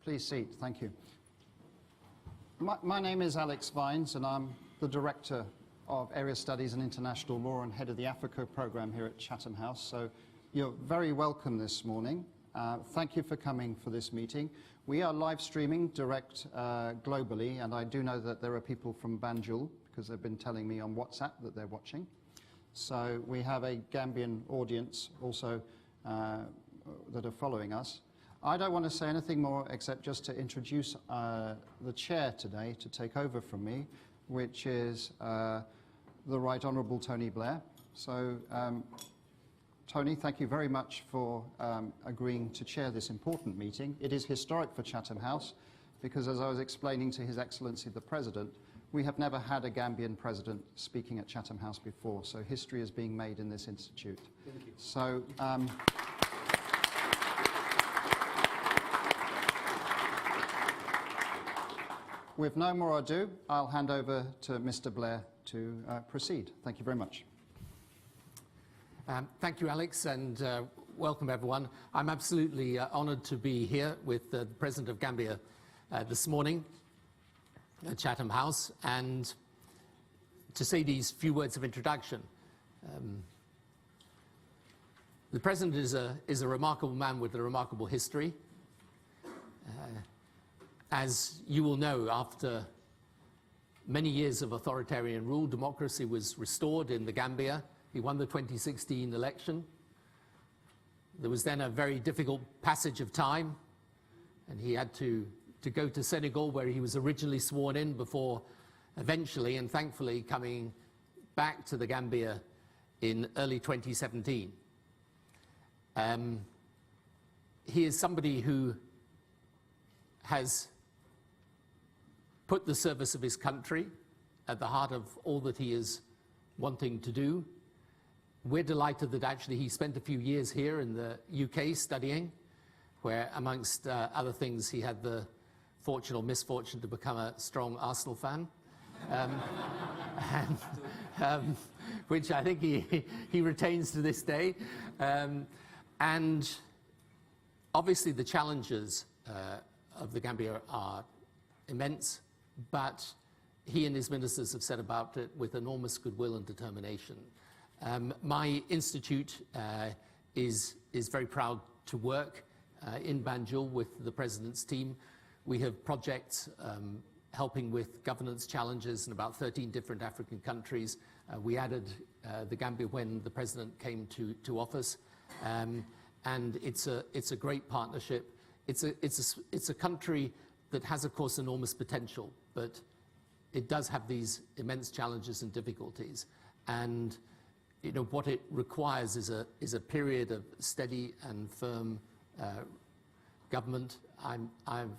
Please seat. Thank you. My name is Alex Vines, and I'm the Director of Area Studies and International Law and head of the Africa program here at Chatham House. So you're very welcome this morning. Thank you for coming for this meeting. We are live streaming direct globally, and I do know that there are people from Banjul, because they've been telling me on WhatsApp that they're watching. So we have a Gambian audience also that are following us. I don't want to say anything more except just to introduce the chair today to take over from me, which is the Right Honourable Tony Blair. So, Tony, thank you very much for agreeing to chair this important meeting. It is historic for Chatham House because, as I was explaining to His Excellency the President, we have never had a Gambian president speaking at Chatham House before, so history is being made in this institute. Thank you. So, with no more ado, I'll hand over to Mr. Blair to proceed. Thank you very much. Thank you, Alex, and welcome everyone. I'm absolutely honoured to be here with the President of Gambia this morning at Chatham House, and to say these few words of introduction. The President is a remarkable man with a remarkable history. As you will know, after many years of authoritarian rule, democracy was restored in the Gambia. He won the 2016 election. There was then a very difficult passage of time, and he had to go to Senegal, where he was originally sworn in, before eventually and thankfully coming back to the Gambia in early 2017. He is somebody who has put the service of his country at the heart of all that he is wanting to do. We're delighted that actually he spent a few years here in the UK studying, where amongst other things he had the fortune or misfortune to become a strong Arsenal fan, which I think he retains to this day. And obviously the challenges of the Gambia are immense, but he and his ministers have set about it with enormous goodwill and determination. My institute is very proud to work in Banjul with the President's team. We have projects helping with governance challenges in about 13 different African countries. We added the Gambia when the President came to office, and it's a great partnership. It's a country that has, of course, enormous potential, but it does have these immense challenges and difficulties. And what it requires is a period of steady and firm government. I have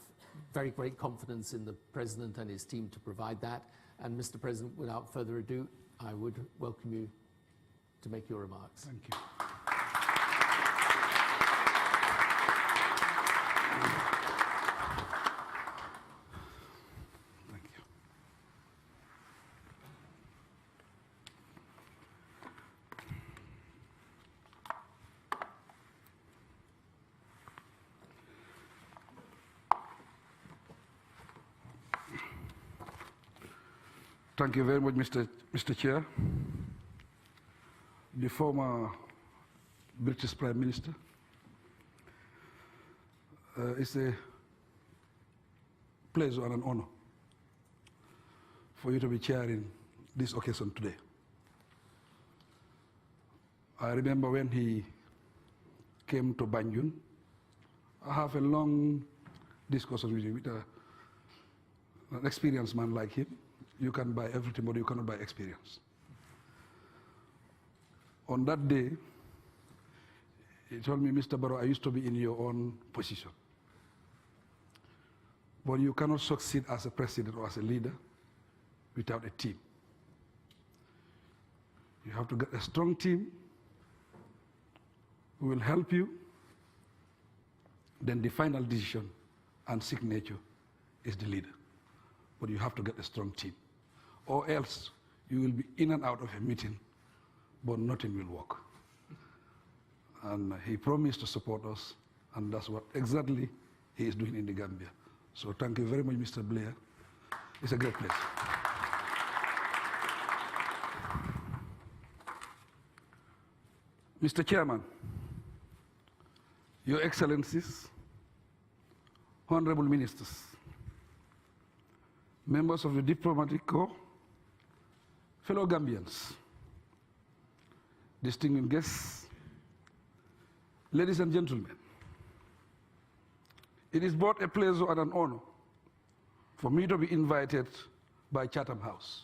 very great confidence in the President and his team to provide that. And Mr. President, without further ado, I would welcome you to make your remarks. Thank you. Thank you very much, Mr. Chair. The former British Prime Minister. It's a pleasure and an honor for you to be chairing this occasion today. I remember when he came to Banjul, I have a long discussion with him, with an experienced man like him. You can buy everything, but you cannot buy experience. On that day, he told me, Mr. Barrow, I used to be in your own position. But you cannot succeed as a president or as a leader without a team. You have to get a strong team who will help you. Then the final decision and signature is the leader. But you have to get a strong team, or else you will be in and out of a meeting, but nothing will work. And he promised to support us, and that's what exactly he he is doing in the Gambia. So thank you very much, Mr. Blair. It's a great pleasure. Mr. Chairman, Your Excellencies, Honorable Ministers, members of the Diplomatic Corps, fellow Gambians, distinguished guests, ladies and gentlemen, it is both a pleasure and an honor for me to be invited by Chatham House,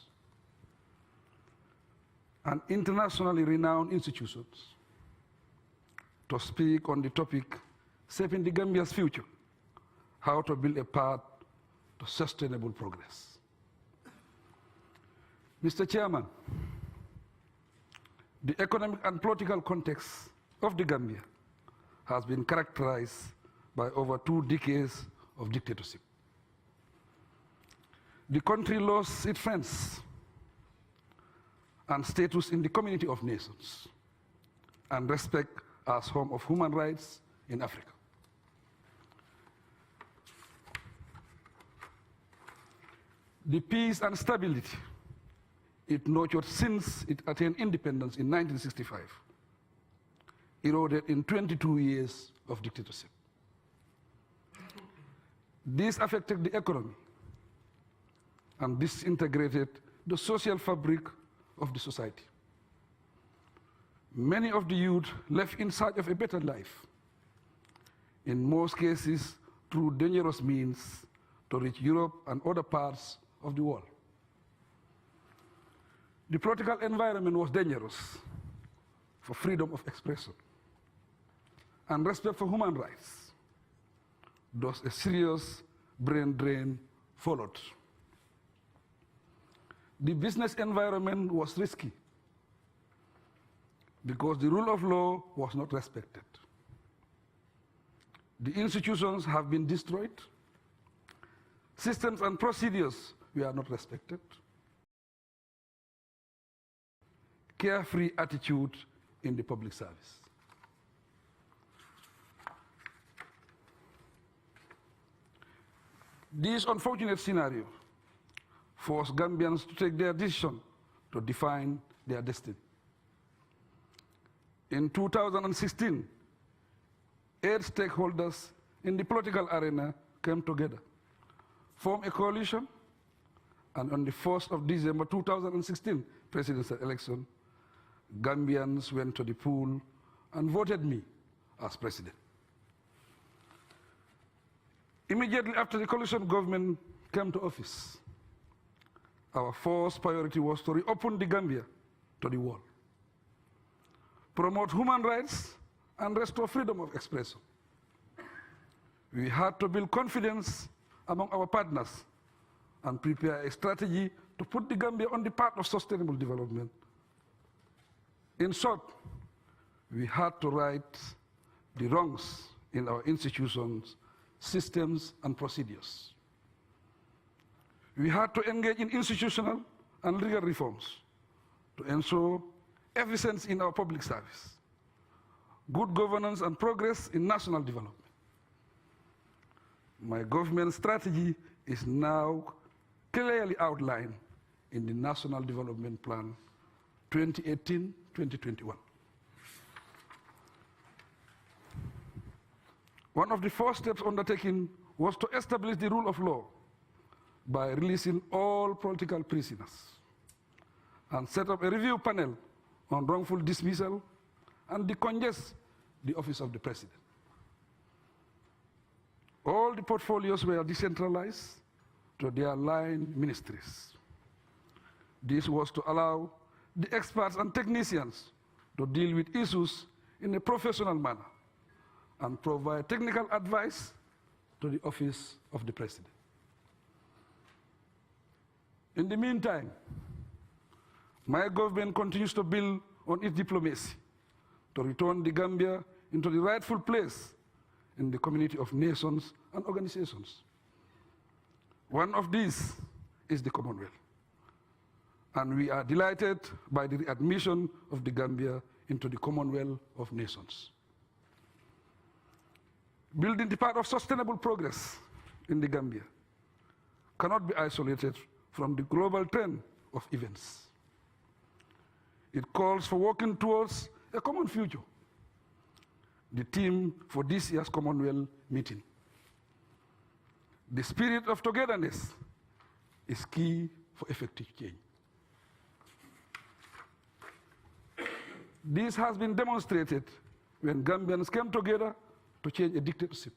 an internationally renowned institution, to speak on the topic shaping the Gambia's future, how to build a path to sustainable progress. Mr. Chairman, the economic and political context of the Gambia has been characterized by over 2 decades of dictatorship. The country lost its friends and status in the community of nations and respect as home of human rights in Africa. The peace and stability it nurtured since it attained independence in 1965 eroded in 22 years of dictatorship. This affected the economy and disintegrated the social fabric of the society. Many of the youth left in search of a better life, in most cases through dangerous means to reach Europe and other parts of the world. The political environment was dangerous for freedom of expression and respect for human rights. Thus, a serious brain drain followed. The business environment was risky because the rule of law was not respected. The institutions have been destroyed. Systems and procedures were not respected. Carefree attitude in the public service. This unfortunate scenario forced Gambians to take their decision to define their destiny. In 2016, 8 stakeholders in the political arena came together, formed a coalition, and on the 1st of December 2016 presidential election, Gambians went to the poll and voted me as president. Immediately after the coalition government came to office, our first priority was to reopen the Gambia to the world, promote human rights, and restore freedom of expression. We had to build confidence among our partners and prepare a strategy to put the Gambia on the path of sustainable development. In short, we had to right the wrongs in our institutions, systems, and procedures. We had to engage in institutional and legal reforms to ensure efficiency in our public service, good governance, and progress in national development. My government strategy is now clearly outlined in the National Development Plan 2018-2021. One of the first steps undertaken was to establish the rule of law by releasing all political prisoners and set up a review panel on wrongful dismissal and decongest the office of the president. All the portfolios were decentralized to their line ministries. This was to allow the experts and technicians to deal with issues in a professional manner and provide technical advice to the office of the president. In the meantime, my government continues to build on its diplomacy to return the Gambia into the rightful place in the community of nations and organizations. One of these is the Commonwealth, and we are delighted by the readmission of the Gambia into the Commonwealth of Nations. Building the path of sustainable progress in the Gambia cannot be isolated from the global trend of events. It calls for working towards a common future, the theme for this year's Commonwealth meeting. The spirit of togetherness is key for effective change. This has been demonstrated when Gambians came together to change a dictatorship,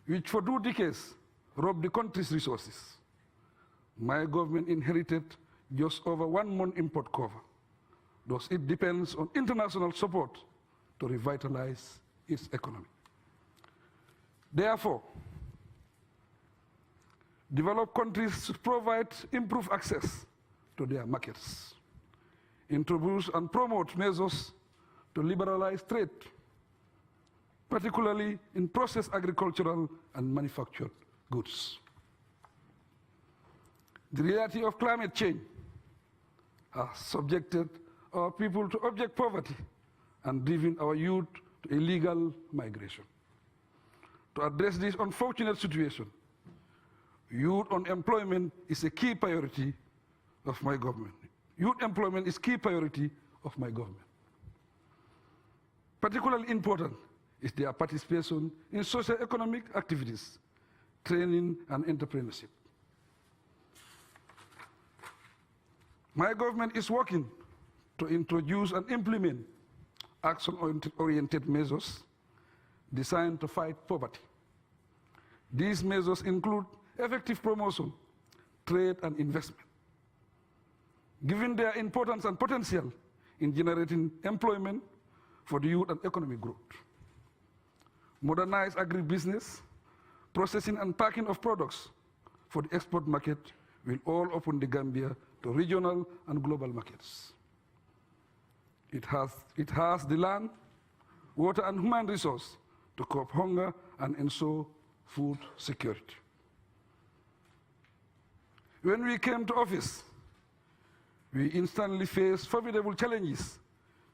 which for 2 decades robbed the country's resources. My government inherited just over 1 month import cover. Thus, it depends on international support to revitalize its economy. Therefore, developed countries should provide improved access to their markets, introduce and promote measures to liberalize trade, particularly in processed agricultural and manufactured goods. The reality of climate change has subjected our people to abject poverty and driven our youth to illegal migration. To address this unfortunate situation, youth unemployment is a key priority of my government. Youth employment is key priority of my government. Particularly important is their participation in socio-economic activities, training, and entrepreneurship. My government is working to introduce and implement action-oriented measures designed to fight poverty. These measures include effective promotion, trade, and investment. Given their importance and potential in generating employment for the youth and economic growth. Modernize agribusiness, processing and packing of products for the export market will all open the Gambia to regional and global markets. It has the land, water, and human resource to curb hunger and ensure food security. When we came to office, we instantly faced formidable challenges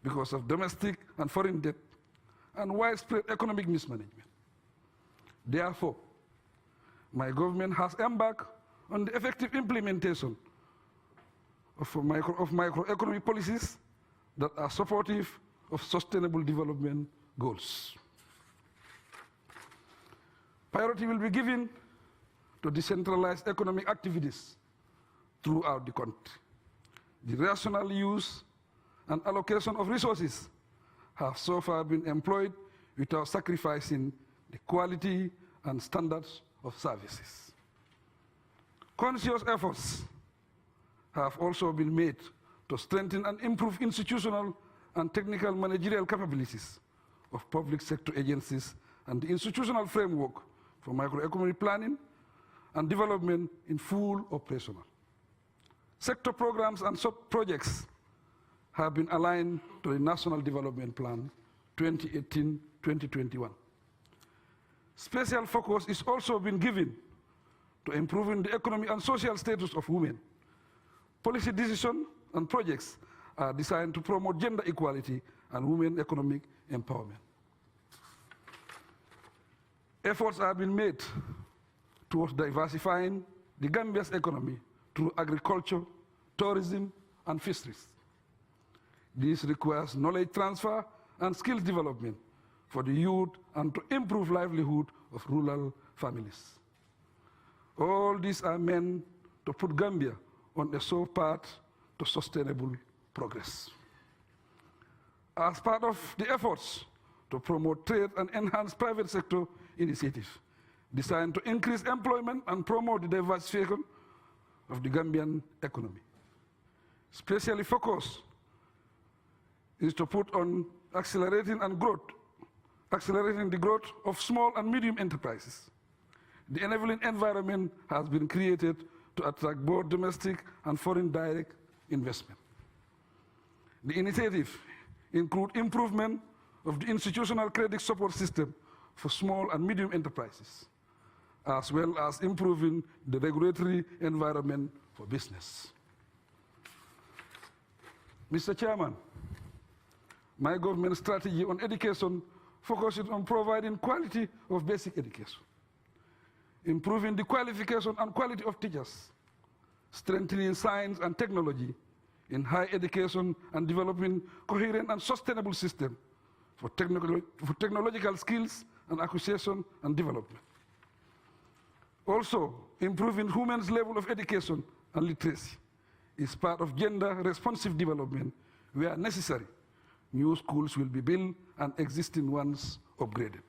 because of domestic and foreign debt and widespread economic mismanagement. Therefore, my government has embarked on the effective implementation of microeconomic policies that are supportive of sustainable development goals. Priority will be given to decentralized economic activities throughout the country. The rational use and allocation of resources have so far been employed without sacrificing the quality and standards of services. Conscious efforts have also been made to strengthen and improve institutional and technical managerial capabilities of public sector agencies and the institutional framework for microeconomic planning and development in full operational. Sector programs and sub-projects have been aligned to the National Development Plan 2018-2021. Special focus is also been given to improving the economic and social status of women. Policy decisions and projects are designed to promote gender equality and women economic empowerment. Efforts have been made towards diversifying the Gambia's economy through agriculture, tourism, and fisheries. This requires knowledge transfer and skills development for the youth and to improve livelihood of rural families. All these are meant to put Gambia on a sure path to sustainable progress. As part of the efforts to promote trade and enhance private sector initiatives designed to increase employment and promote the diversification of the Gambian economy. Specially focused is to put on accelerating the growth of small and medium enterprises. The enabling environment has been created to attract both domestic and foreign direct investment. The initiative includes improvement of the institutional credit support system for small and medium enterprises, as well as improving the regulatory environment for business. Mr. Chairman, my government strategy on education focusing on providing quality of basic education, improving the qualification and quality of teachers, strengthening science and technology in higher education, and developing coherent and sustainable system for technological skills and acquisition and development. Also, improving women's level of education and literacy is part of gender-responsive development where necessary. New schools will be built and existing ones upgraded.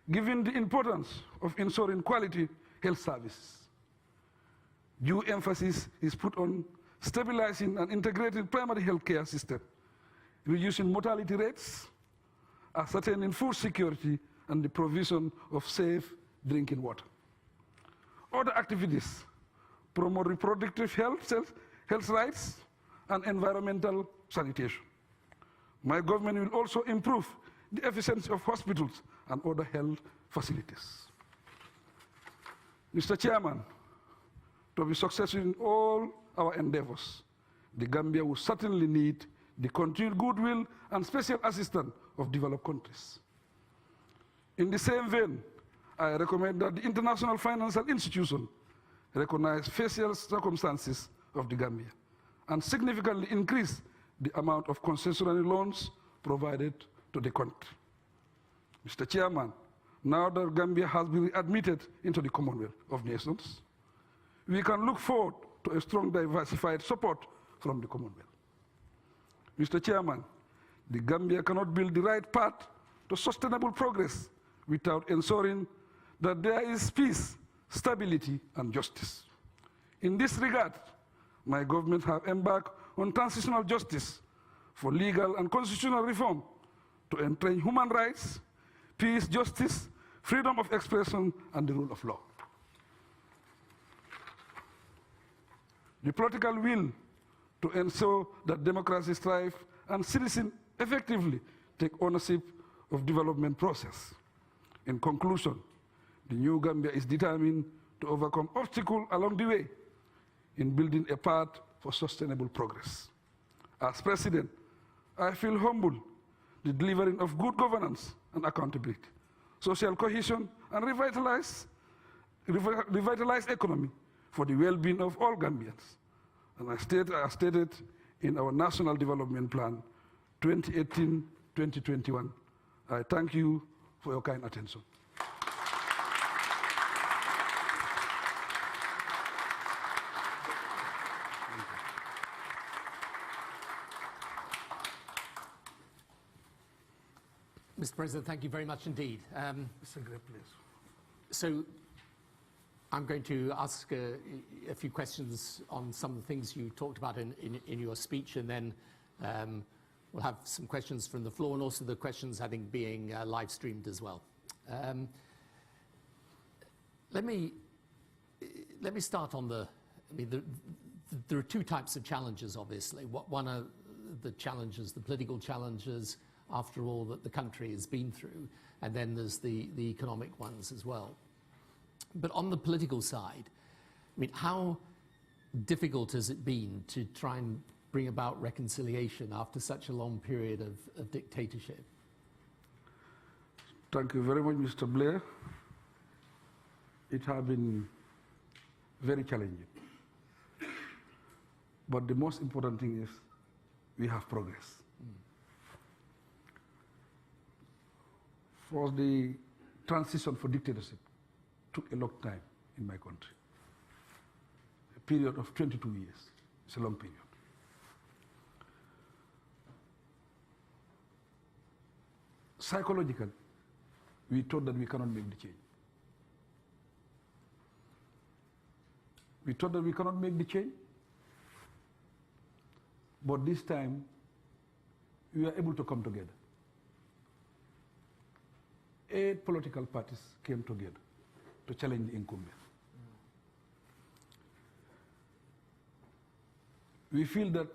Given the importance of ensuring quality health services, due emphasis is put on stabilizing and integrating primary health care system, reducing mortality rates, ascertaining food security, and the provision of safe drinking water. Other activities promote reproductive health rights, and environmental sanitation. My government will also improve the efficiency of hospitals and other health facilities. Mr. Chairman, to be successful in all our endeavors, the Gambia will certainly need the continued goodwill and special assistance of developed countries. In the same vein, I recommend that the international financial institution recognize special circumstances of the Gambia and significantly increase the amount of concessionary loans provided to the country. Mr. Chairman, now that Gambia has been admitted into the Commonwealth of Nations, we can look forward to a strong diversified support from the Commonwealth. Mr. Chairman, the Gambia cannot build the right path to sustainable progress without ensuring that there is peace, stability, and justice. In this regard, my government has embarked on transitional justice for legal and constitutional reform to entrench human rights, peace, justice, freedom of expression, and the rule of law. The political will to ensure that democracy thrives and citizens effectively take ownership of development process. In conclusion, the new Gambia is determined to overcome obstacles along the way in building a path for sustainable progress. As President, I feel humbled the delivering of good governance and accountability, social cohesion, and revitalized economy for the well-being of all Gambians. And I stated in our National Development Plan 2018-2021. I thank you for your kind attention. Mr. President, thank you very much indeed. It's a great place. So I'm going to ask a few questions on some of the things you talked about in your speech, and then we'll have some questions from the floor, and also the questions, I think, being live streamed as well. Let me start on there are two types of challenges, obviously. One are the challenges, the political challenges, after all, that the country has been through, and then there's the economic ones as well. But on the political side, I mean, how difficult has it been to try and bring about reconciliation after such a long period of dictatorship? Thank you very much, Mr. Blair. It has been very challenging. But the most important thing is we have progress. For the transition for dictatorship took a long time in my country. A period of 22 years. It's a long period. Psychologically, we thought that we cannot make the change. We thought that we cannot make the change. But this time, we were able to come together. 8 political parties came together to challenge the incumbent. We feel that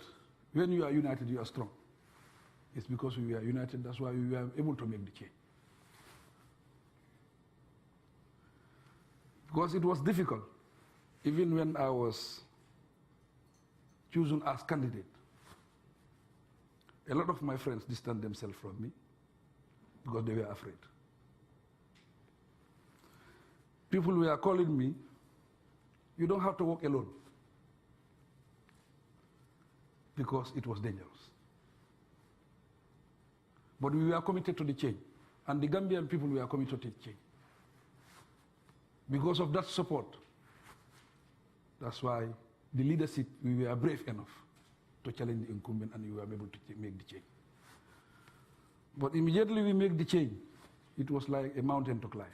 when you are united, you are strong. It's because we are united, that's why we were able to make the change. Because it was difficult, even when I was chosen as candidate. A lot of my friends distanced themselves from me. because they were afraid. People were calling me, you don't have to walk alone, because it was dangerous. But we were committed to the change, and the Gambian people were committed to the change. Because of that support, that's why the leadership, we were brave enough to challenge the incumbent, and we were able to make the change. But immediately we make the change, it was like a mountain to climb.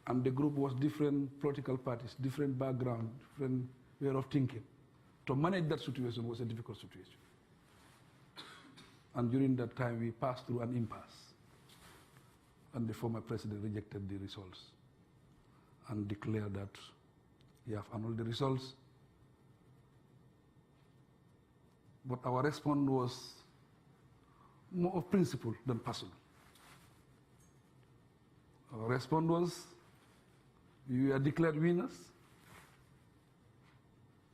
And the group was different political parties, different background, different way of thinking. To manage that situation was a difficult situation. And during that time, we passed through an impasse. And the former president rejected the results and declared that he have annulled the results. But our response was more of principle than personal. Our response was, you are declared winners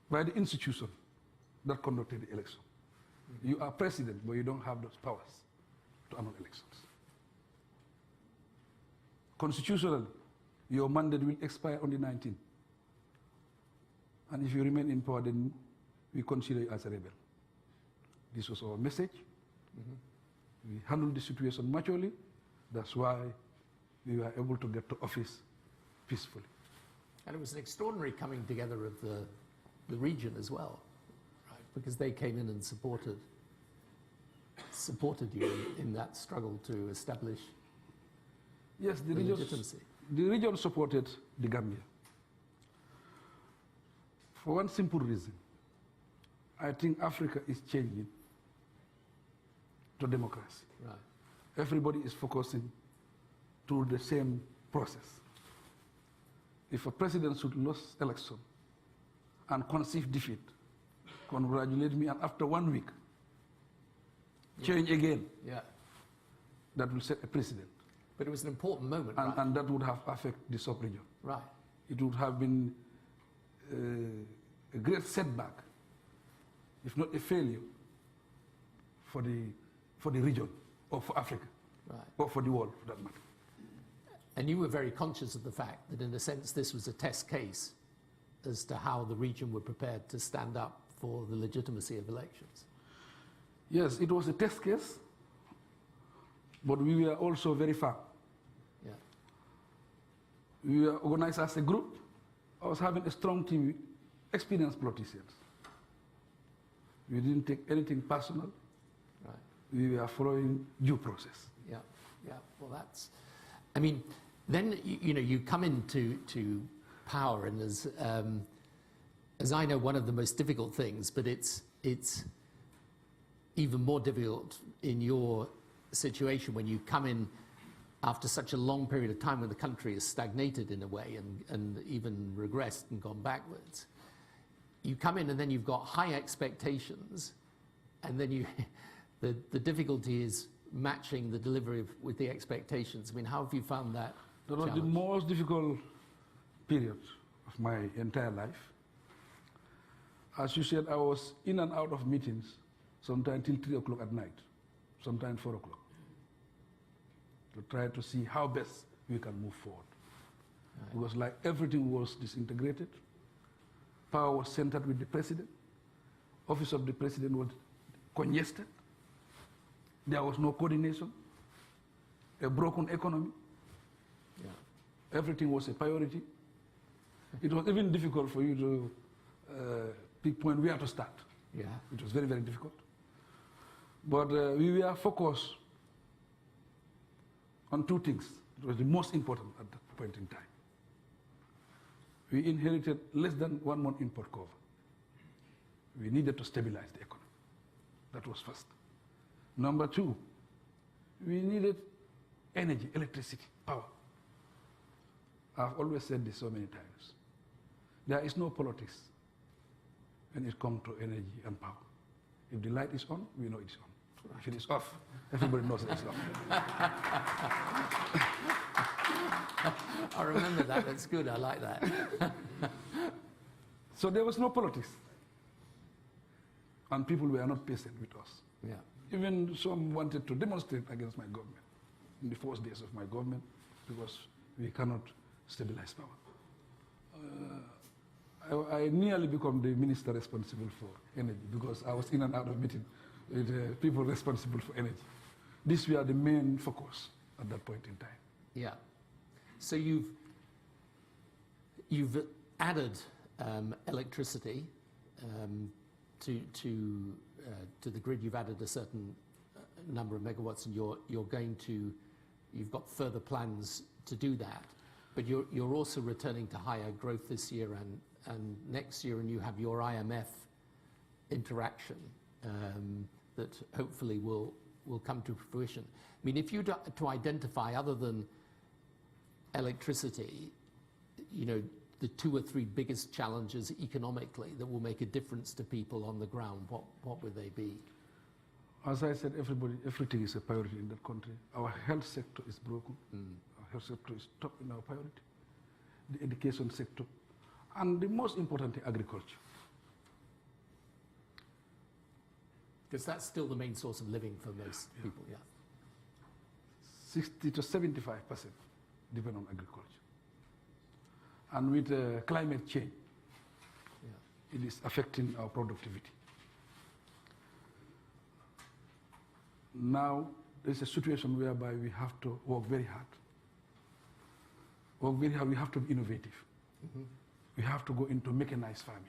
by the institution that conducted the election. You are president, but you don't have those powers to annul elections. Constitutionally, your mandate will expire on the 19th. And if you remain in power, then we consider you as a rebel. This was our message. We handled the situation maturely. That's why we were able to get to office peacefully. And it was an extraordinary coming together of the region as well, right? Because they came in and supported you in that struggle to establish the legitimacy. The region supported the Gambia for one simple reason. I think Africa is changing to democracy. Right. Everybody is focusing to the same process. If a president should lose election and conceive defeat, congratulate me, and after 1 week, change again, that will set a precedent. But it was an important moment, and, right? and that would have affected the sub-region. Right. It would have been a great setback, if not a failure, for the region, or for Africa, or for the world, for that matter. And you were very conscious of the fact that, in a sense, this was a test case as to how the region were prepared to stand up for the legitimacy of elections. Yes, it was a test case, but we were also very firm. Yeah. We were organized as a group. I was having a strong team with experienced politicians. We didn't take anything personal. Right. We were following due process. Yeah, yeah. Well, that's, I mean, then you come into power, and as I know, one of the most difficult things, but it's even more difficult in your situation when you come in after such a long period of time when the country has stagnated in a way and even regressed and gone backwards. You come in and then you've got high expectations, and then the difficulty is matching the delivery with the expectations. I mean, how have you found that? That was the most difficult period of my entire life. As you said, I was in and out of meetings, sometimes till 3 o'clock at night, sometimes 4 o'clock, to try to see how best we can move forward. Right. Because like everything was disintegrated, power was centered with the president, office of the president was congested, there was no coordination, a broken economy. Yeah. Everything was a priority. It was even difficult for you to pinpoint where to start. Yeah. It was very, very difficult. But we were focused on two things. It was the most important at that point in time. We inherited less than 1 month import cover. We needed to stabilize the economy. That was first. Number 2, we needed energy, electricity, power. I've always said this so many times. There is no politics when it comes to energy and power. If the light is on, we know it's on. If it is off, everybody knows it's off. I remember that. That's good. I like that. So there was no politics. And people were not patient with us. Yeah. Even some wanted to demonstrate against my government in the first days of my government because we cannot stabilize power. I nearly become the minister responsible for energy because I was in and out of meeting with people responsible for energy. These were the main focus at that point in time. Yeah. So you've added electricity to the grid. You've added a certain number of megawatts, and you've got further plans to do that. But you're also returning to higher growth this year and next year, and you have your IMF interaction that hopefully will come to fruition. I mean, if you to identify, other than electricity, you know, the 2 or 3 biggest challenges economically that will make a difference to people on the ground, what would they be? As I said, everything is a priority in that country. Our health sector is broken. Our health sector is top in our priority. The education sector, and the most important thing, agriculture. Because that's still the main source of living for most people, yeah. 60 to 75% depend on agriculture. And with climate change, it is affecting our productivity. Now, there's a situation whereby we have to work very hard. We have to be innovative. We have to go into mechanized farming.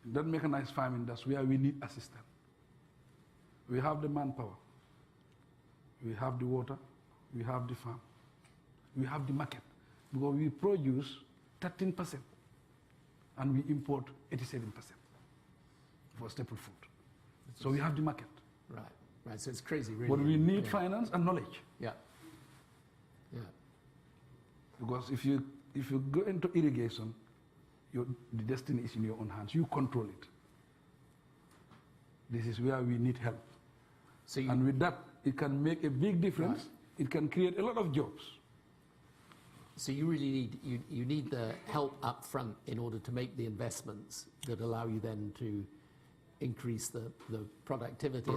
In that mechanized farming, that's where we need assistance. We have the manpower. We have the water. We have the farm. We have the market. Because we produce 13% and we import 87% for staple food. So we have the market. Right. So it's crazy, really. But we need finance and knowledge. Yeah. Because if you go into irrigation, the destiny is in your own hands. You control it. This is where we need help. And with that, it can make a big difference. Right. It can create a lot of jobs. So you really need the help up front in order to make the investments that allow you then to increase the productivity.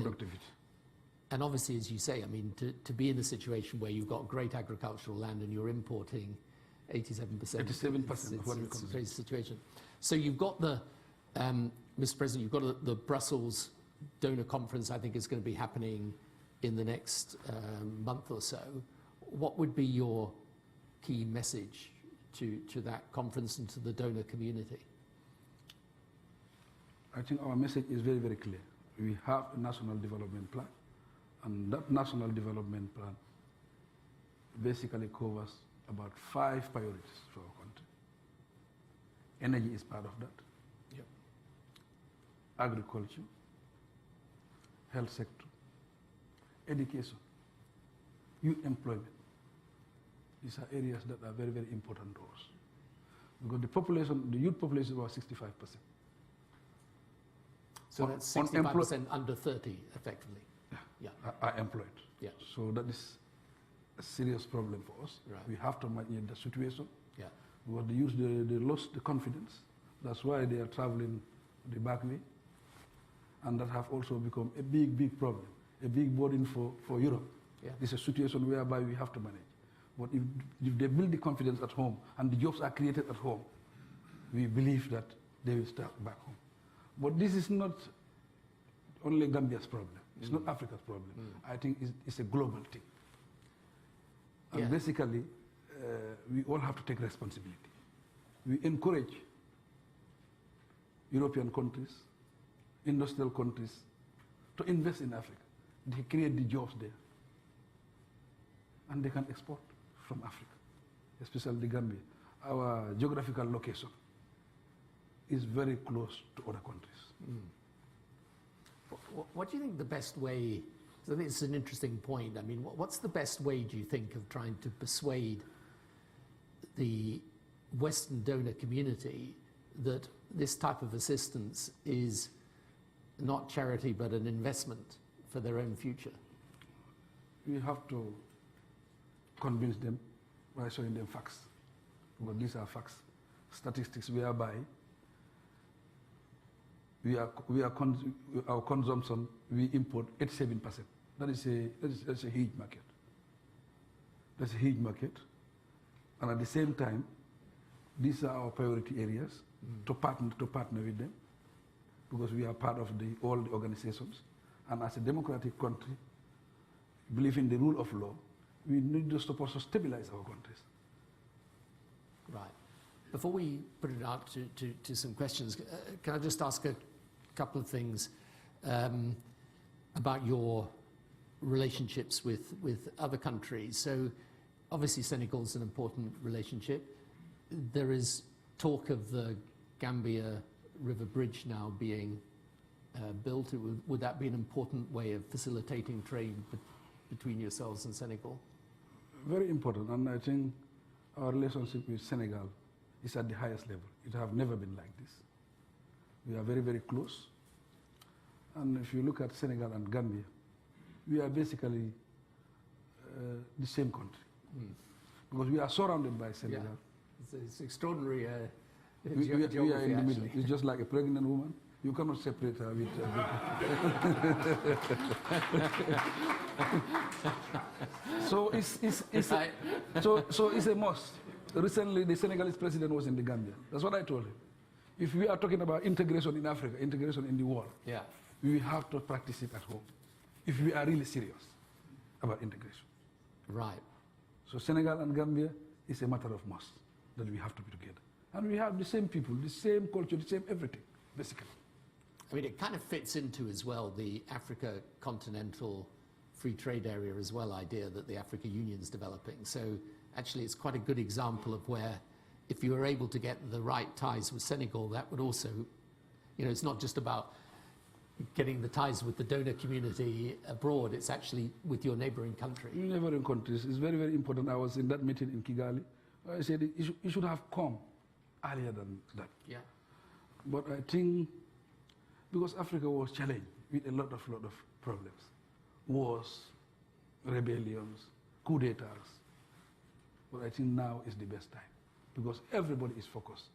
And obviously, as you say, I mean, to be in a situation where you've got great agricultural land and you're importing 87%. 87% of what we consume. It's a crazy situation. So you've got Mr. President, you've got the Brussels donor conference, I think is going to be happening in the next month or so. What would be your key message to that conference and to the donor community? I think our message is very, very clear. We have a national development plan, and that national development plan basically covers about 5 priorities for our country. Energy is part of that. Yep. Agriculture, health sector, education, youth employment. These are areas that are very, very important to us. Because the youth population is about 65%. So that's 65% under 30, effectively. Yeah. Are employed. Yeah. So that is a serious problem for us. Right. We have to manage the situation. Yeah. Because they lost the confidence. That's why they are traveling the back way. And that have also become a big, big problem, a big burden for Europe. Yeah. This is a situation whereby we have to manage. But if they build the confidence at home and the jobs are created at home, we believe that they will start back home. But this is not only Gambia's problem. It's not Africa's problem. I think it's a global thing. And basically, we all have to take responsibility. We encourage European countries, industrial countries, to invest in Africa. They create the jobs there. And they can export from Africa, especially the Gambia. Our geographical location is very close to other countries. What do you think the best way, because I think it's an interesting point, I mean, what's the best way, do you think, of trying to persuade the Western donor community that this type of assistance is not charity but an investment for their own future? We have to convince them by showing them facts. But these are facts, statistics whereby our consumption, we import 87%. That is a huge market. That's a huge market. And at the same time, these are our priority areas to partner with them, because we are part of all the organizations. And as a democratic country, believe in the rule of law, we need to support to stabilize our countries. Right. Before we put it out to some questions, can I just ask a couple of things about your relationships with other countries? So obviously Senegal is an important relationship. There is talk of the Gambia River Bridge now being built. Would that be an important way of facilitating trade between yourselves and Senegal? Very important, and I think our relationship with Senegal is at the highest level. It has never been like this. We are very, very close. And if you look at Senegal and Gambia, we are basically the same country. Because we are surrounded by Senegal. Yeah. It's extraordinary. We are in the middle. It's just like a pregnant woman. You cannot separate her with. So it's a must. Recently, the Senegalese president was in the Gambia. That's what I told him. If we are talking about integration in Africa, integration in the world, we have to practice it at home. If we are really serious about integration. Right. So Senegal and Gambia is a matter of must that we have to be together. And we have the same people, the same culture, the same everything, basically. I mean, it kind of fits into as well the Africa continental free trade area as well idea that the Africa Union is developing. So actually it's quite a good example of where if you were able to get the right ties with Senegal, that would also, you know, it's not just about getting the ties with the donor community abroad, it's actually with your neighboring country. Neighboring countries is very, very important. I was in that meeting in Kigali. I said it should have come earlier than that. Yeah. But I think because Africa was challenged with a lot of problems, wars, rebellions, coup d'etats. But I think now is the best time because everybody is focused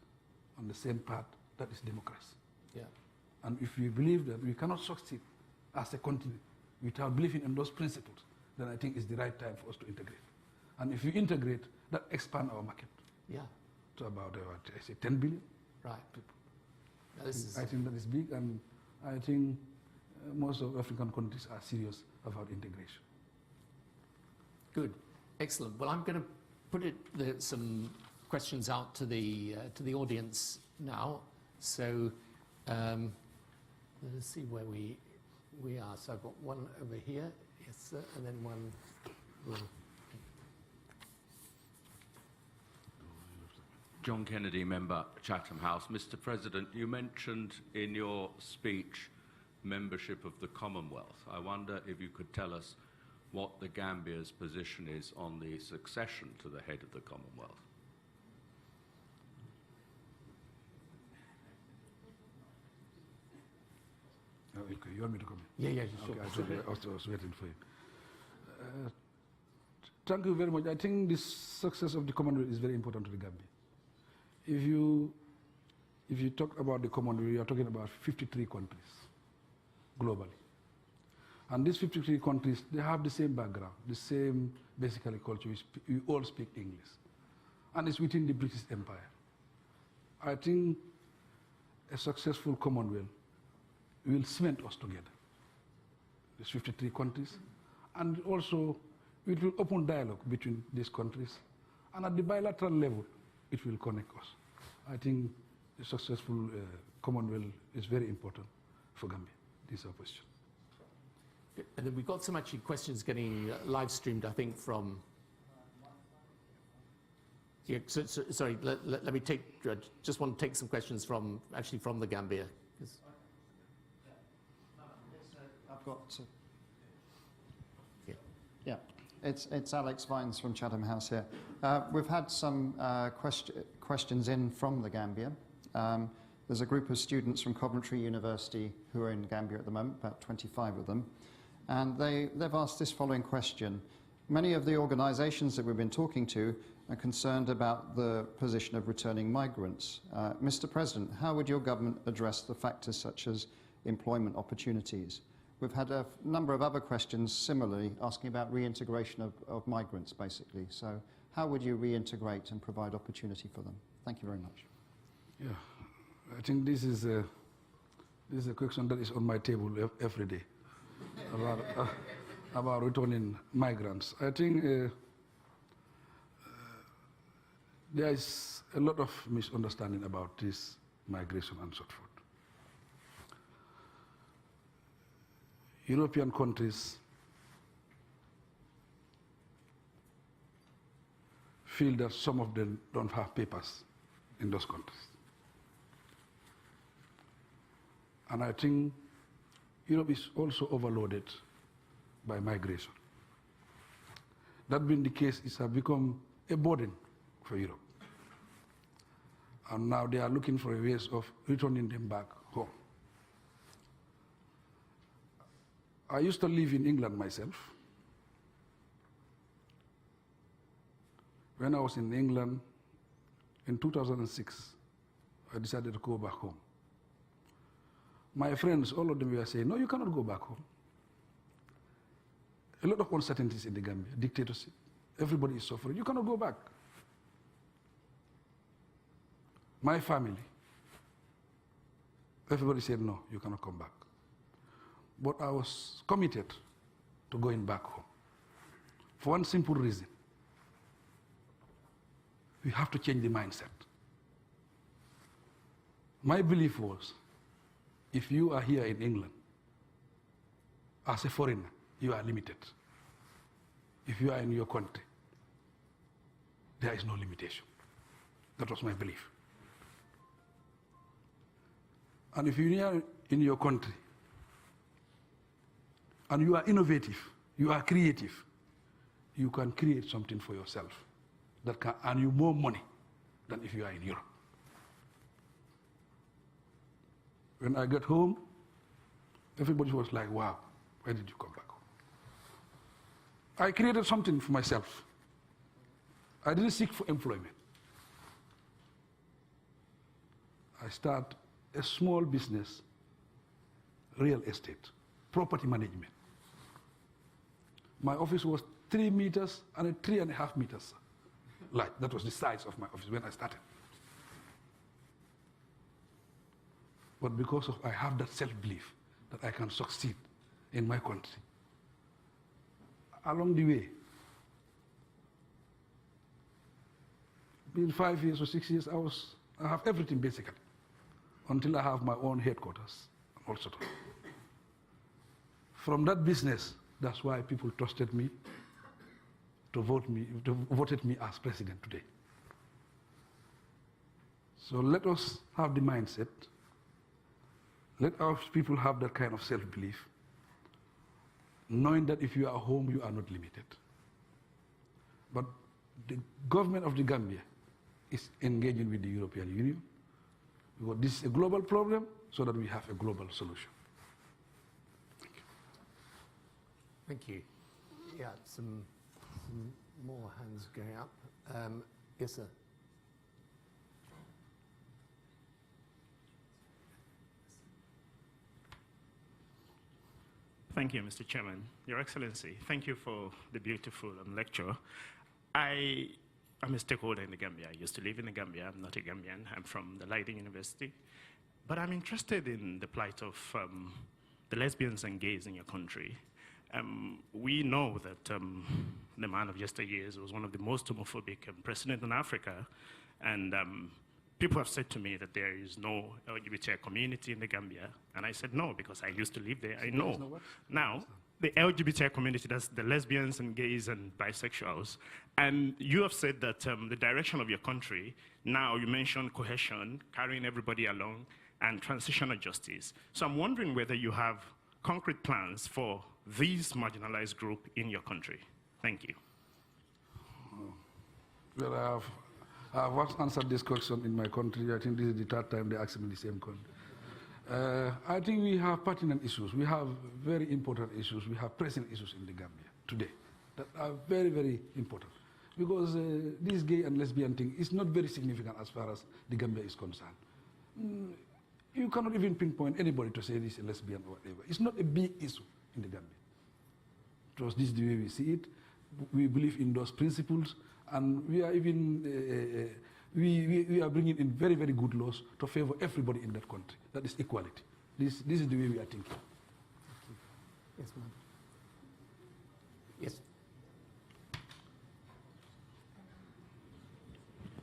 on the same path, that is democracy. Yeah. And if we believe that we cannot succeed as a continent without believing in those principles, then I think it's the right time for us to integrate. And if we integrate, that expands our market. Yeah. To about, I say 10 billion people. Now I think that is big, and I think most of African countries are serious about integration. Good, excellent. Well, I'm going to put some questions out to the audience now. So let's see where we are. So I've got one over here, yes, sir, and then one. John Kennedy, member, Chatham House. Mr. President, you mentioned in your speech membership of the Commonwealth. I wonder if you could tell us what the Gambia's position is on the succession to the head of the Commonwealth. Okay, you want me to come in? Yeah, sure. Okay, I was waiting for you. Thank you very much. I think the success of the Commonwealth is very important to the Gambia. If you talk about the Commonwealth, you are talking about 53 countries globally. And these 53 countries, they have the same background, the same basically culture. We all speak English. And it's within the British Empire. I think a successful Commonwealth will cement us together, these 53 countries. And also, it will open dialogue between these countries. And at the bilateral level, it will connect us. I think a successful Commonwealth is very important for Gambia. This is our question. And then we've got some actually questions getting live streamed, I think, from. Yeah, sorry, let me take. Just want to take some questions from the Gambia. I've got. Yeah, it's Alex Vines from Chatham House here. We've had some questions in from the Gambia. There's a group of students from Coventry University who are in Gambia at the moment, about 25 of them. And they've asked this following question. Many of the organizations that we've been talking to and concerned about the position of returning migrants. Mr. President, how would your government address the factors such as employment opportunities? We've had a number of other questions similarly asking about reintegration of migrants, basically. So how would you reintegrate and provide opportunity for them? Thank you very much. Yeah, I think this is a question that is on my table every day about returning migrants. I think there is a lot of misunderstanding about this migration and so forth. European countries feel that some of them don't have papers in those countries. And I think Europe is also overloaded by migration. That being the case, it has become a burden for Europe. And now they are looking for ways of returning them back home. I used to live in England myself. When I was in England in 2006, I decided to go back home. My friends, all of them were saying, no, you cannot go back home. A lot of uncertainties in the Gambia, dictatorship, everybody is suffering, you cannot go back. My family, everybody said, no, you cannot come back. But I was committed to going back home for one simple reason. We have to change the mindset. My belief was, if you are here in England, as a foreigner, you are limited. If you are in your country, there is no limitation. That was my belief. And if you are in your country, and you are innovative, you are creative, you can create something for yourself that can earn you more money than if you are in Europe. When I got home, everybody was like, wow, why did you come back home? I created something for myself. I didn't seek for employment. I started a small business, real estate, property management. My office was 3 meters and 3.5 meters. Like, that was the size of my office when I started. But because of I have that self-belief that I can succeed in my country, along the way, in 5 years or 6 years, I have everything basically, until I have my own headquarters, also. From that business, that's why people trusted me to voted me as president today. So let us have the mindset. Let our people have that kind of self-belief, knowing that if you are home, you are not limited. But the government of the Gambia is engaging with the European Union, because this is a global problem, so that we have a global solution. Thank you. Yeah, some more hands going up. Yes, sir. Thank you, Mr. Chairman. Your Excellency, thank you for the beautiful lecture. I am a stakeholder in the Gambia. I used to live in the Gambia. I'm not a Gambian. I'm from the Leiden University. But I'm interested in the plight of the lesbians and gays in your country. We know that the man of yesteryears was one of the most homophobic presidents in Africa, and people have said to me that there is no LGBTI community in the Gambia, and I said no, because I used to live there, I know. Now, the LGBTI community, that's the lesbians and gays and bisexuals, and you have said that the direction of your country, now you mentioned cohesion, carrying everybody along, and transitional justice. So I'm wondering whether you have concrete plans for these marginalized group in your country. Thank you. Well, I have once answered this question in my country. I think this is the third time they ask me the same question. I think we have pertinent issues. We have very important issues. We have pressing issues in the Gambia today that are very, very important. because this gay and lesbian thing is not very significant as far as the Gambia is concerned. You cannot even pinpoint anybody to say this is a lesbian or whatever. It's not a big issue in the Gambia. Because this is the way we see it. We believe in those principles, and we are even we are bringing in very, very good laws to favor everybody in that country. That is equality. This is the way we are thinking. Yes, ma'am. Yes.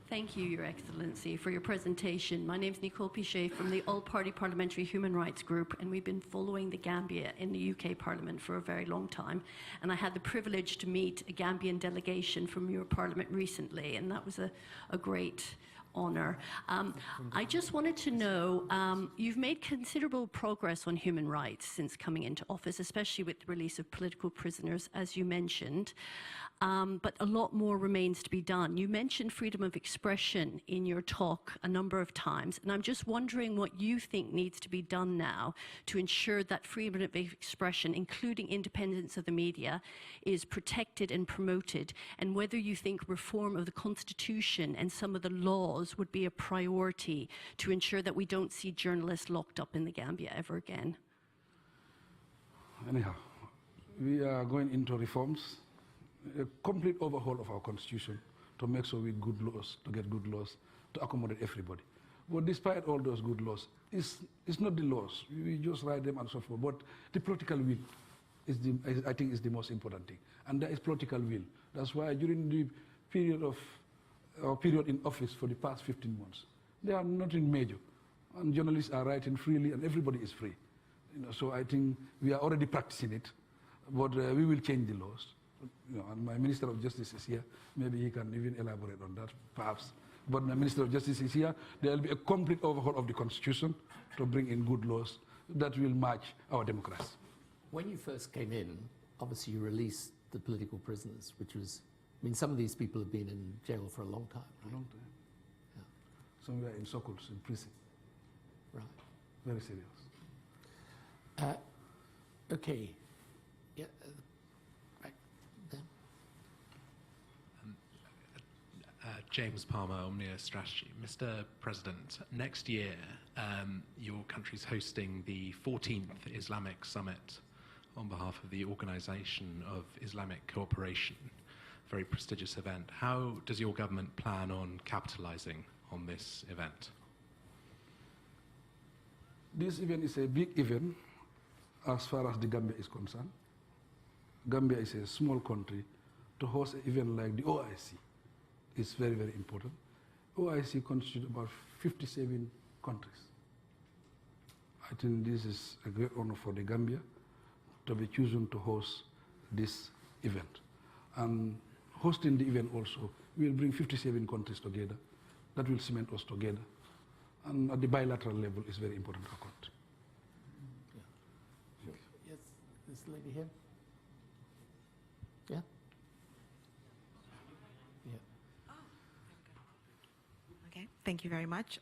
Thank you, Your Excellency, for your presentation. My name is Nicole Pichet from the All-Party Parliamentary Human Rights Group, and we've been following the Gambia in the UK Parliament for a very long time. And I had the privilege to meet a Gambian delegation from your Parliament recently, and that was a great honour. I just wanted to know, you've made considerable progress on human rights since coming into office, especially with the release of political prisoners, as you mentioned. But a lot more remains to be done. You mentioned freedom of expression in your talk a number of times, and I'm just wondering what you think needs to be done now to ensure that freedom of expression, including independence of the media, is protected and promoted, and whether you think reform of the Constitution and some of the laws would be a priority to ensure that we don't see journalists locked up in the Gambia ever again. Anyhow, we are going into reforms, a complete overhaul of our constitution to make sure we good laws, to get good laws, to accommodate everybody. But despite all those good laws, it's not the laws. We just write them and so forth. But the political will is I think is the most important thing. And there is political will. That's why during the period in office for the past 15 months, there are nothing major. And journalists are writing freely and everybody is free. So I think we are already practicing it, but we will change the laws. And my Minister of Justice is here. Maybe he can even elaborate on that, perhaps. But my Minister of Justice is here. There will be a complete overhaul of the Constitution to bring in good laws that will match our democracy. When you first came in, obviously you released the political prisoners, which was, I mean, some of these people have been in jail for a long time, right? A long time. Yeah. Some were in circles, in prison. Right. Very serious. Okay. Yeah. Right there. James Palmer, Omnia Strategy. Mr. President, next year your country's hosting the 14th Islamic Summit on behalf of the Organization of Islamic Cooperation, very prestigious event. How does your government plan on capitalizing on this event? This event is a big event as far as the Gambia is concerned. Gambia is a small country. To host an event like the OIC is very, very important. OIC constitutes about 57 countries. I think this is a great honor for the Gambia to be chosen to host this event. And hosting the event also will bring 57 countries together. That will cement us together. And at the bilateral level is very important for our country. Yeah. Yes, this lady here. Yeah. Yeah. Okay, thank you very much.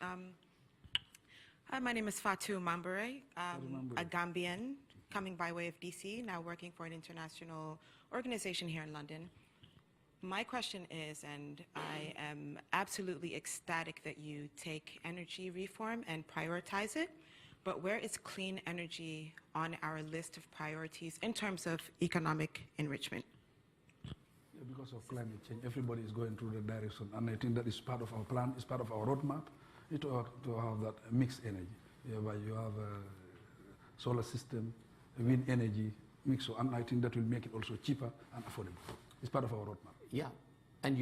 Hi, my name is Fatima Marais, a Gambian coming by way of DC, now working for an international organization here in London. My question is, and I am absolutely ecstatic that you take energy reform and prioritize it, but where is clean energy on our list of priorities in terms of economic enrichment? Yeah, because of climate change, everybody is going through that direction, and I think that is part of our plan, is part of our roadmap, to have that mixed energy, whereby you have a solar system, wind energy, mix, and I think that will make it also cheaper and affordable. It's part of our roadmap. Yeah, and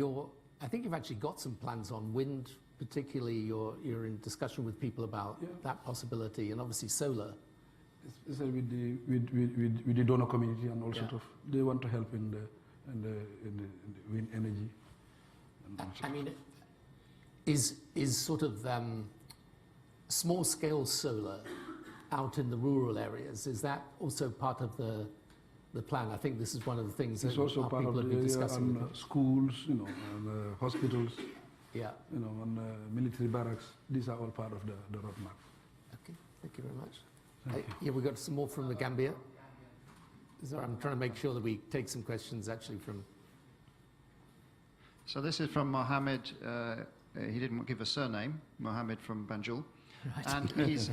I think you've actually got some plans on wind, particularly you're in discussion with people about that possibility, and obviously solar. Especially with the donor community and all sort of, they want to help in the wind energy. I mean, is sort of small scale solar out in the rural areas, is that also part of the plan? I think this is one of the things it's that also part people of have the been area discussing. and schools, and hospitals, Yeah. and military barracks. These are all part of the roadmap. Okay, thank you very much. Yeah, we got some more from the Gambia. So I'm trying to make sure that we take some questions actually from. So this is from Mohammed. He didn't give a surname. Mohammed from Banjul. Right. And he's...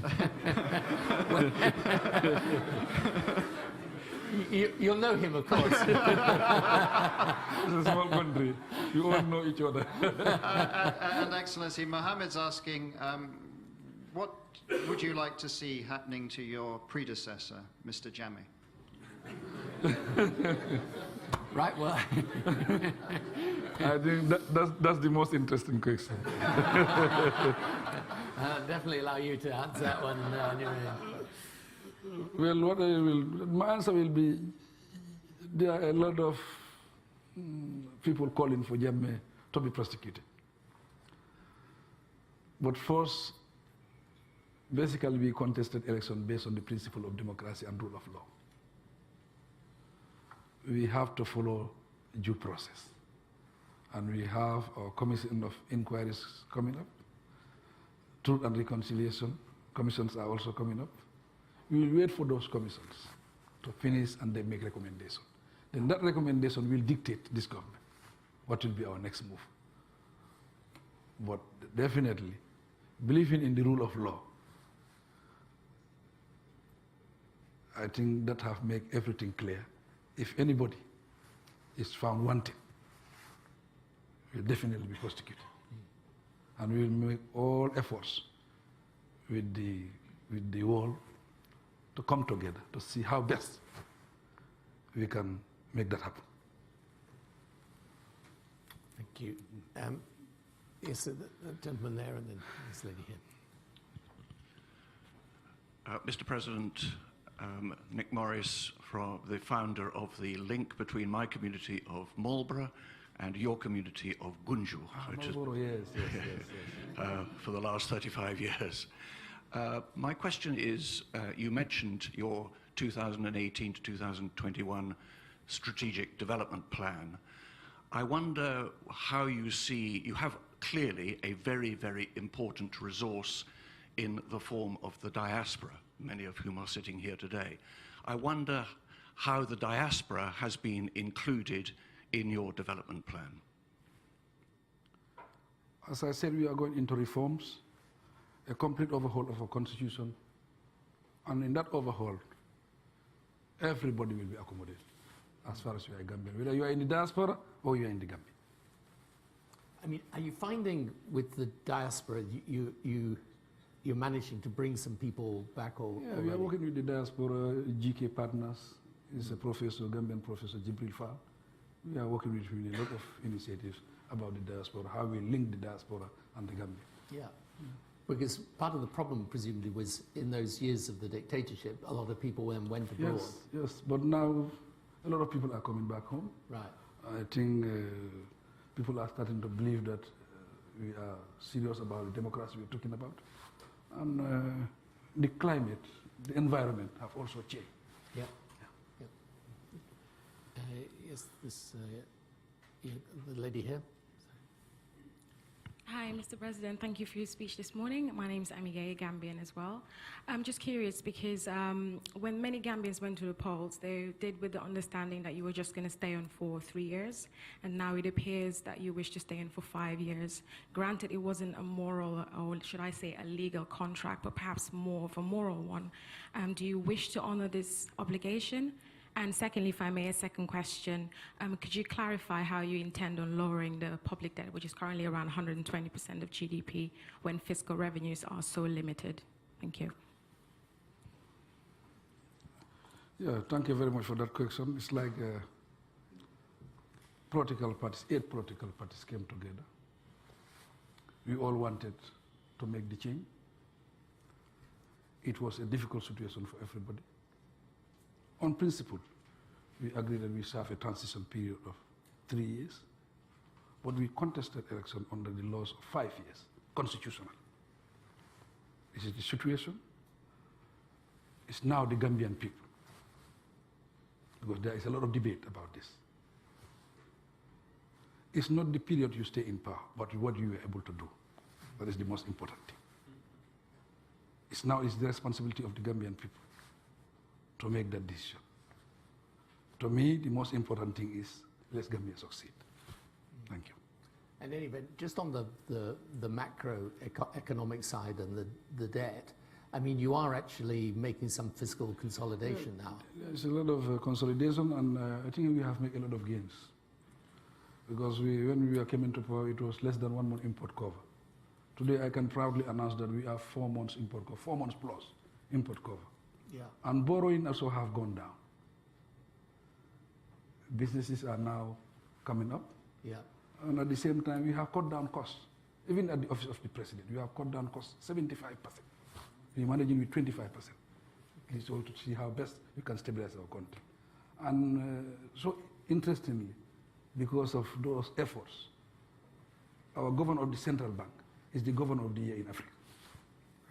You'll know him, of course. It's a small country. You all know each other. And Excellency, Mohammed's asking, what would you like to see happening to your predecessor, Mr. Jammeh? Right, well... I think that's the most interesting question. I'll definitely allow you to answer that one. Well, my answer will be, there are a lot of people calling for Jammeh to be prosecuted. But first, basically we contested election based on the principle of democracy and rule of law. We have to follow due process. And we have our commission of inquiries coming up. Truth and reconciliation commissions are also coming up. We will wait for those commissions to finish and then make recommendation. Then that recommendation will dictate this government what will be our next move. But definitely, believing in the rule of law, I think that have made everything clear. If anybody is found wanted, will definitely be prosecuted. And we will make all efforts with the world to come together to see how best we can make that happen. Thank you. Yes, the gentleman there and then this lady here. Mr. President, Nick Morris, the founder of the link between my community of Marlborough and your community of Gunjur, which is, yes. for the last 35 years. My question is, you mentioned your 2018 to 2021 strategic development plan. I wonder how you see, you have clearly a very, very important resource in the form of the diaspora, many of whom are sitting here today. I wonder how the diaspora has been included in your development plan. As I said, we are going into reforms, a complete overhaul of our constitution, and in that overhaul, everybody will be accommodated as far as you are a Gambian, whether you are in the diaspora or you are in the Gambia. I mean, are you finding with the diaspora, you're managing to bring some people back? Or yeah, we are working with the diaspora, GK partners. Is a professor, Gambian professor, Jibril Fall. We are working with a lot of initiatives about the diaspora, how we link the diaspora and the Gambia. Yeah, because part of the problem, presumably, was in those years of the dictatorship, a lot of people then went abroad. Yes, but now a lot of people are coming back home. Right. I think people are starting to believe that we are serious about the democracy we're talking about. And the climate, the environment have also changed. Yeah. Yes, the lady here. Hi, Mr. President. Thank you for your speech this morning. My name is Amige, Gambian as well. I'm just curious because when many Gambians went to the polls, they did with the understanding that you were just going to stay on for 3 years, and now it appears that you wish to stay on for 5 years. Granted, it wasn't a moral, or should I say a legal contract, but perhaps more of a moral one. Do you wish to honor this obligation? And secondly, if I may, a second question, could you clarify how you intend on lowering the public debt, which is currently around 120% of GDP, when fiscal revenues are so limited? Thank you. Yeah, thank you very much for that question. It's like 8 political parties came together. We all wanted to make the change. It was a difficult situation for everybody. On principle, we agreed that we serve a transition period of 3 years, but we contested election under the laws of 5 years, constitutional. This is the situation. It's now the Gambian people, because there is a lot of debate about this. It's not the period you stay in power, but what you were able to do. That is the most important thing. It's the responsibility of the Gambian people to make that decision. To me, the most important thing is, let Gambia succeed. Thank you. And anyway, just on the macroeconomic side and the debt, I mean, you are actually making some fiscal consolidation now. There's a lot of consolidation, and I think we have made a lot of gains. Because when we came into power, it was less than 1 month import cover. Today, I can proudly announce that we have 4 months import cover, 4 months plus import cover. Yeah. And borrowing also have gone down. Businesses are now coming up. Yeah. And at the same time, we have cut down costs. Even at the office of the president, we have cut down costs 75%. We're managing with 25%. It's all to see how best we can stabilize our country. And so interestingly, because of those efforts, our governor of the central bank is the governor of the year in Africa.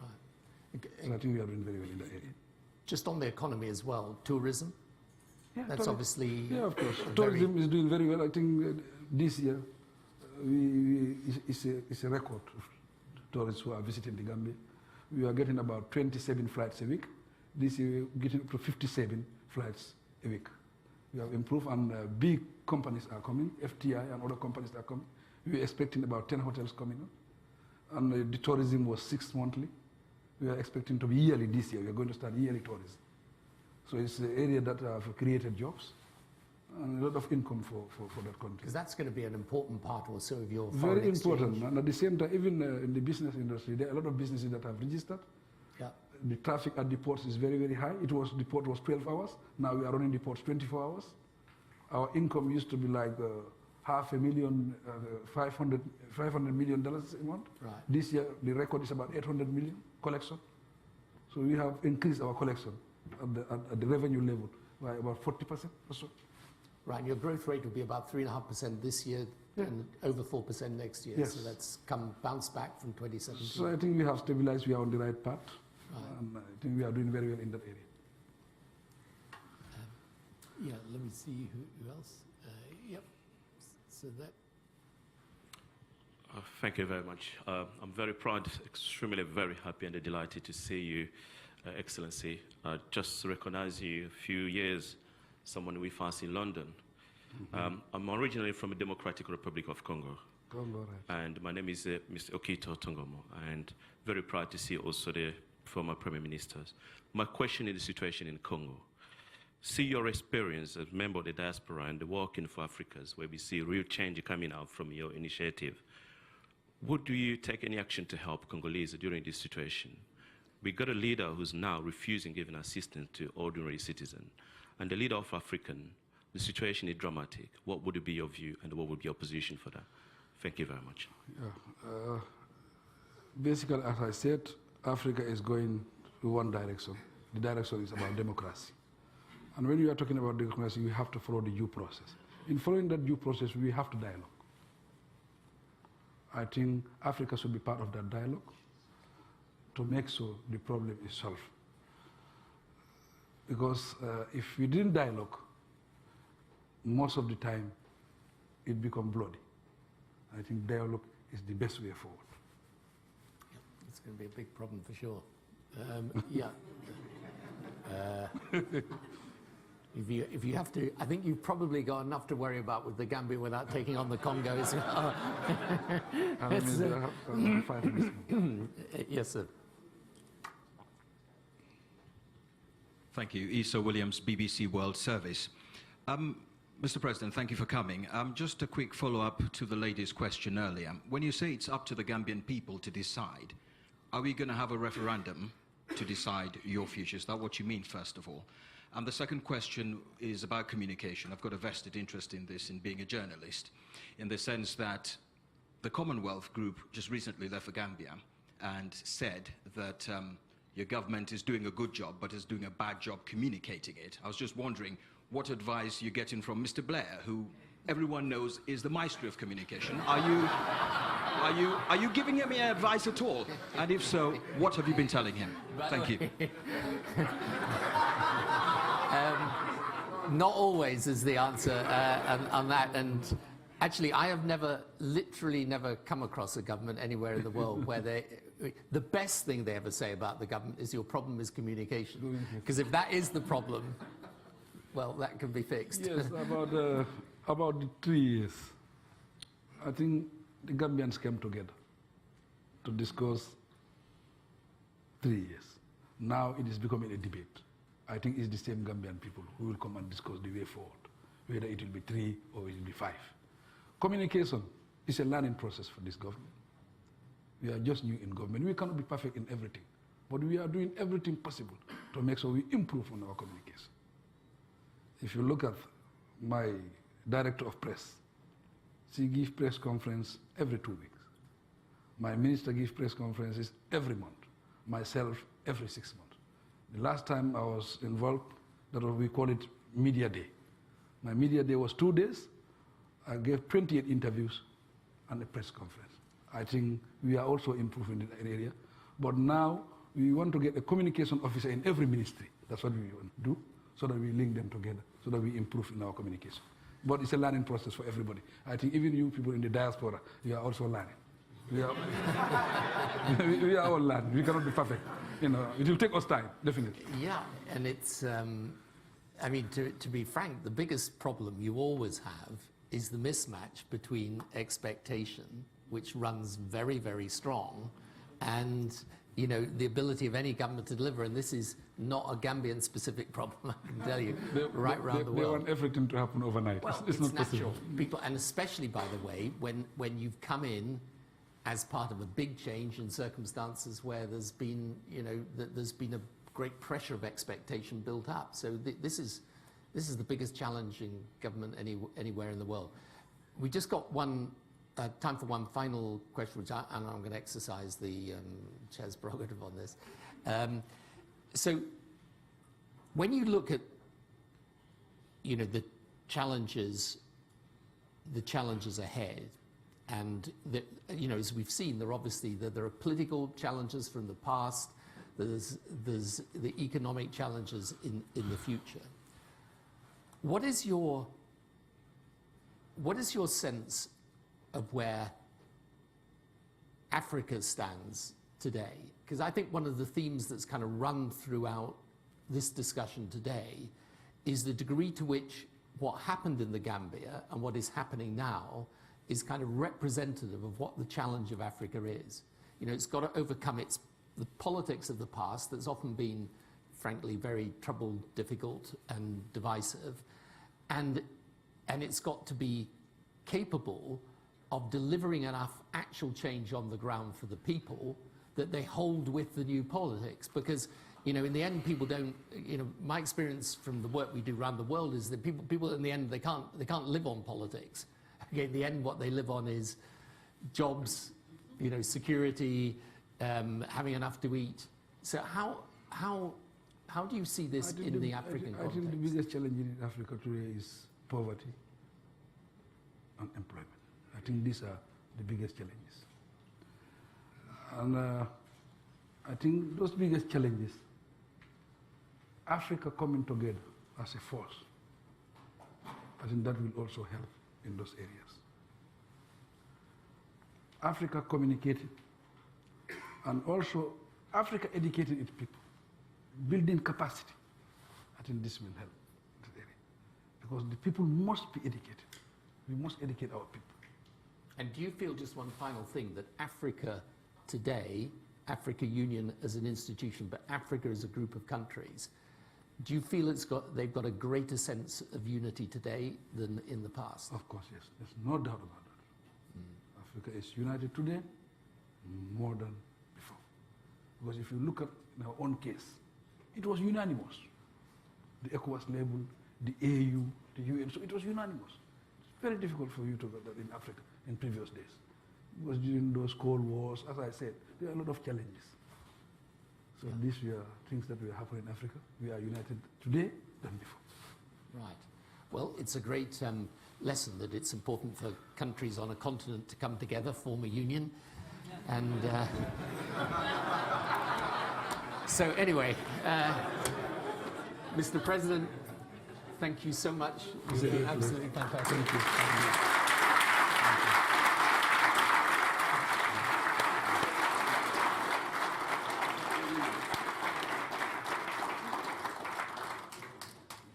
Right. So I think we are doing very well in that area. Just on the economy as well, tourism. Yeah, That's obviously. Yeah, of course. Tourism is doing very well. I think this year it's a record of tourists who are visiting the Gambia. We are getting about 27 flights a week. This year we're getting up to 57 flights a week. We have improved, and big companies are coming, FTI and other companies are coming. We are expecting about 10 hotels coming up. And the tourism was 6 monthly. We are expecting to be yearly this year. We are going to start yearly tourism. So it's an area that have created jobs and a lot of income for that country. Because that's going to be an important part also of your foreign Very exchange. important. And at the same time, even in the business industry, there are a lot of businesses that have registered. Yeah. The traffic at the ports is very, very high. The port was 12 hours. Now we are running the ports 24 hours. Our income used to be like $500 million, $500 million a month. Right. This year, the record is about 800 million collection. So we have increased our collection at the revenue level by about 40% or so. Right, and your growth rate will be about 3.5% this year and over 4% next year. Yes. So that's bounced back from 2017. So I think we have stabilized, we are on the right path. Right. And I think we are doing very well in that area. Yeah, let me see who else. Yep. So that. Thank you very much. I'm very proud, extremely very happy and delighted to see you, Excellency. Just to recognize you a few years, someone with us in London. Mm-hmm. I'm originally from the Democratic Republic of Congo. Congo, right. And my name is Mr. Okito Tongomo, and very proud to see also the former Prime Ministers. My question is the situation in Congo. See your experience as a member of the diaspora and the Working for Africans, where we see real change coming out from your initiative. Would you take any action to help Congolese during this situation? We got a leader who's now refusing giving assistance to ordinary citizens. And the leader of African, the situation is dramatic. What would be your view and what would be your position for that? Thank you very much. Yeah. Basically, as I said, Africa is going to one direction. The direction is about democracy. And when we are talking about democracy, we have to follow the due process. In following that due process, we have to dialogue. I think Africa should be part of that dialogue to make sure the problem is solved. Because if we didn't dialogue, most of the time it becomes bloody. I think dialogue is the best way forward. Yeah, it's going to be a big problem for sure. Yeah. If you have to, I think you've probably got enough to worry about with the Gambia without taking on the Congo as well. Yes, sir. Thank you. Issa Williams, BBC World Service. Mr. President, thank you for coming. Just a quick follow-up to the lady's question earlier. When you say it's up to the Gambian people to decide, are we going to have a referendum to decide your future? Is that what you mean, first of all? And the second question is about communication. I've got a vested interest in this, in being a journalist, in the sense that the Commonwealth Group just recently left for Gambia and said that your government is doing a good job, but is doing a bad job communicating it. I was just wondering what advice you're getting from Mr. Blair, who everyone knows is the maestro of communication. Are you giving him any advice at all? And if so, what have you been telling him? Thank you. Not always is the answer on that. And actually, I have literally never come across a government anywhere in the world where the best thing they ever say about the government is your problem is communication. Because if that is the problem, well, that can be fixed. Yes, about the 3 years. I think the Gambians came together to discuss 3 years. Now it is becoming a debate. I think it's the same Gambian people who will come and discuss the way forward, whether it will be 3 or it will be 5. Communication is a learning process for this government. We are just new in government. We cannot be perfect in everything, but we are doing everything possible to make sure we improve on our communication. If you look at my director of press, she gives press conference every 2 weeks. My minister gives press conferences every month. Myself, every 6 months. The last time I was involved, that was, we call it Media Day. My Media Day was 2 days. I gave 28 interviews and a press conference. I think we are also improving in that area. But now we want to get a communication officer in every ministry. That's what we want to do, so that we link them together, so that we improve in our communication. But it's a learning process for everybody. I think even you people in the diaspora, you are also learning. We are, we are all learning. We cannot be perfect. You know, it will take us time, definitely. Yeah, and it's, I mean, to be frank, the biggest problem you always have is the mismatch between expectation, which runs very, very strong, and you know, the ability of any government to deliver. And this is not a Gambian-specific problem, I can tell you, right around the world. They want everything to happen overnight. Well, it's not natural. possible. People, and especially, by the way, when you've come in as part of a big change in circumstances where there's been, you know, there's been a great pressure of expectation built up. So this is the biggest challenge in government anywhere in the world. We just got time for one final question, which and I'm going to exercise the chair's prerogative on this. So when you look at, you know, the challenges ahead, and you know, as we've seen, there are political challenges from the past. There's the economic challenges in the future. What is your sense of where Africa stands today? Because I think one of the themes that's kind of run throughout this discussion today is the degree to which what happened in the Gambia and what is happening now is kind of representative of what the challenge of Africa is. You know, it's got to overcome the politics of the past that's often been, frankly, very troubled, difficult, and divisive, and it's got to be capable of delivering enough actual change on the ground for the people that they hold with the new politics. Because, you know, in the end, people don't, you know, my experience from the work we do around the world is that people in the end, they can't live on politics. Okay, in the end, what they live on is jobs, you know, security, having enough to eat. So how do you see this in the African context? I think the biggest challenge in Africa today is poverty and employment. I think these are the biggest challenges. And I think those biggest challenges, Africa coming together as a force, I think that will also help in those areas. Africa communicating, and also Africa educating its people, building capacity. I think this will help in that area. Because the people must be educated. We must educate our people. And do you feel, just one final thing, that Africa today, Africa Union as an institution, but Africa as a group of countries, do you feel they've got a greater sense of unity today than in the past? Of course, yes. There's no doubt about that. Africa is united today more than before. Because if you look at our own case, it was unanimous. The ECOWAS label, the AU, the UN, so it was unanimous. It's very difficult for you to get that in Africa in previous days. Because during those Cold Wars, as I said, there are a lot of challenges. So these were things that were happening in Africa. We are united today than before. Right. Well, it's a great lesson that it's important for countries on a continent to come together, form a union. And so anyway, Mr. President, thank you so much. It's been absolutely fantastic. Thank you.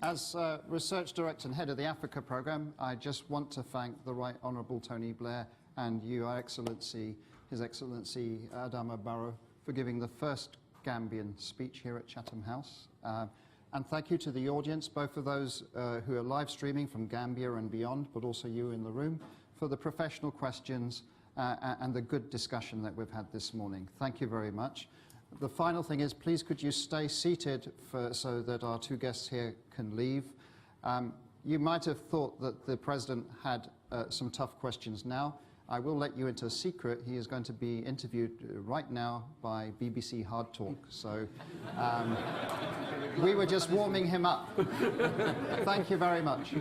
As Research Director and Head of the Africa Programme, I just want to thank the Right Honourable Tony Blair and Your Excellency, His Excellency Adama Barrow, for giving the first Gambian speech here at Chatham House. And thank you to the audience, both of those who are live streaming from Gambia and beyond, but also you in the room, for the professional questions and the good discussion that we've had this morning. Thank you very much. The final thing is, please could you stay seated so that our two guests here can leave. You might have thought that the President had some tough questions now. I will let you into a secret. He is going to be interviewed right now by BBC Hard Talk. So we were just warming him up. Thank you very much.